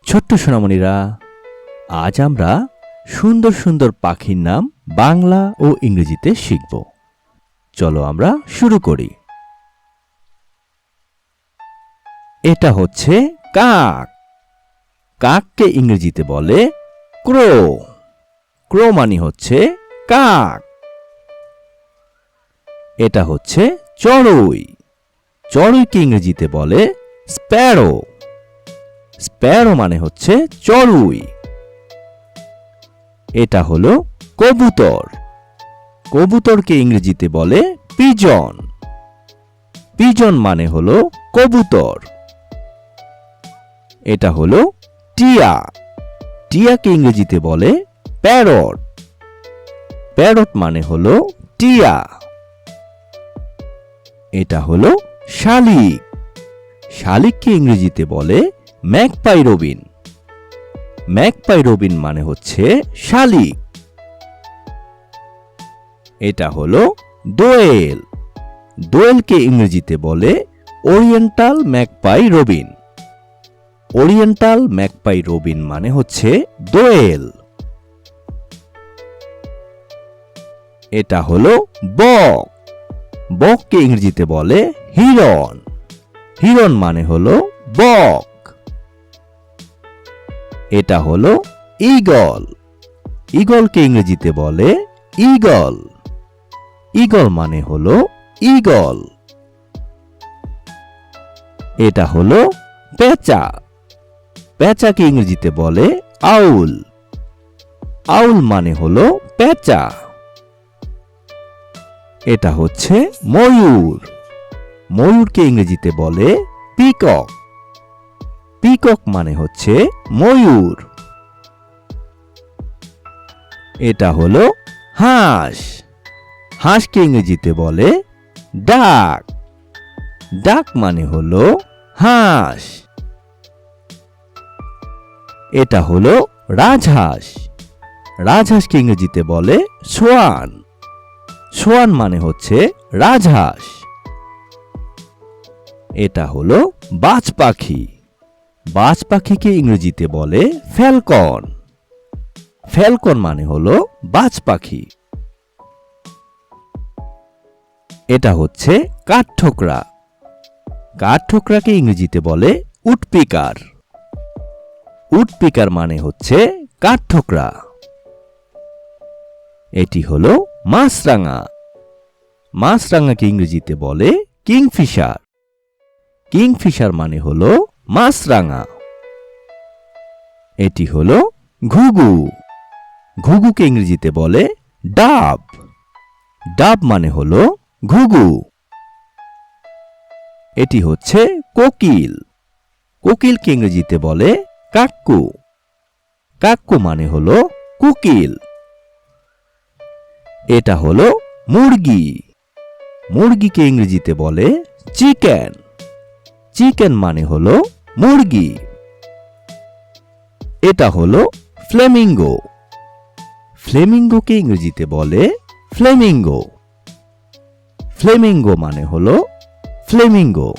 ছোট্ট সোনামণিরা, আজ আমরা সুন্দর সুন্দর পাখির নাম বাংলা ও ইংরেজিতে শিখব। চলো আমরা শুরু করি। এটা হচ্ছে কাক। কাককে ইংরেজিতে বলে ক্রো। ক্রো মানে হচ্ছে কাক। এটা হচ্ছে চড়ুই। চড়ুইকে ইংরেজিতে বলে স্প্যারো। স্প্যারো মানে হচ্ছে চড়ুই। এটা হলো কবুতর। কবুতরকে ইংরেজিতে বলে পিজন। পিজন মানে হলো কবুতর। এটা হলো টিয়া। টিয়াকে ইংরেজিতে বলে প্যারট। প্যারট মানে হলো টিয়া। এটা হলো শালিক। শালিককে ইংরেজিতে বলে ম্যাগপাই রবিন। ম্যাগপাই রবিন মানে হচ্ছে শালিক। এটা হলো দোয়েল। দোয়েলকে ইংরেজিতে বলে oriental magpie Robin. Oriental magpie Robin মানে হচ্ছে দোয়েল। এটা হলো বক। বককে ইংরেজিতে বলে হিরন। হিরন মানে হলো বক। এটা হলো ঈগল। ঈগলকে ইংরেজিতে বলে ঈগল। ঈগল মানে হলো ঈগল। এটা হলো পেঁচা। পেঁচাকে ইংরেজিতে বলে আউল। আউল মানে হলো পেঁচা। এটা হচ্ছে ময়ূর। ময়ূরকে ইংরেজিতে বলে পিকক। পিকক মানে হচ্ছে ময়ূর। এটা হলো হাঁস। হাঁসকে ইংরেজিতে বলে ডাক। ডাক মানে হলো হাঁস। এটা হলো রাজহাঁস। রাজহাঁসকে ইংরেজিতে বলে সোয়ান। সোয়ান মানে হচ্ছে রাজহাঁস। এটা হলো বাজ পাখি। বাজ পাখিকে ইংরেজিতে বলে ফ্যালকন। ফ্যালকন মানে হলো বাজ পাখি। এটা হচ্ছে কাঠঠোকরা। কাঠঠোকরাকে ইংরেজিতে বলে উডপিকার। উডপিকার মানে হচ্ছে কাঠঠোকরা। এটি হলো মাছরাঙা। মাছরাঙাকে ইংরেজিতে বলে কিংফিশার। কিংফিশার মানে হলো মাছরাঙা। এটি হলো ঘুঘু। ঘুঘুকে ইংরেজিতে বলে ডাব। ডাব মানে হলো ঘুঘু। এটি হচ্ছে কোকিল। কোকিলকে ইংরেজিতে বলে কাক্কু। কাক্কু মানে হলো কোকিল। এটা হলো মুরগি। মুরগিকে ইংরেজিতে বলে চিকেন। চিকেন মানে হলো মুরগি। এটা হলো ফ্লেমিঙ্গো। ফ্লেমিঙ্গোকে ইংরেজিতে বলে ফ্লেমিঙ্গো। ফ্লেমিঙ্গো মানে হলো ফ্লেমিঙ্গো।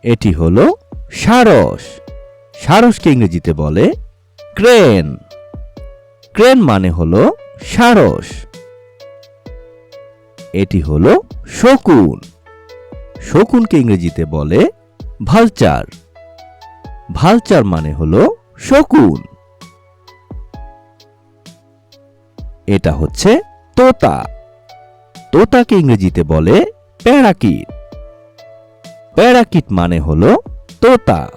এটি হলো সারস। সারসকে ইংরেজিতে বলে ক্রেন। ক্রেন মানে হলো সারস। এটি হলো শকুন। শকুনকে ইংরেজিতে বলে ভালচার। ভালচার মানে হলো শকুন। এটা হচ্ছে তোতা। তোতাকে ইংরেজিতে বলে প্যারাকিট। প্যারাকিট মানে হলো তোতা।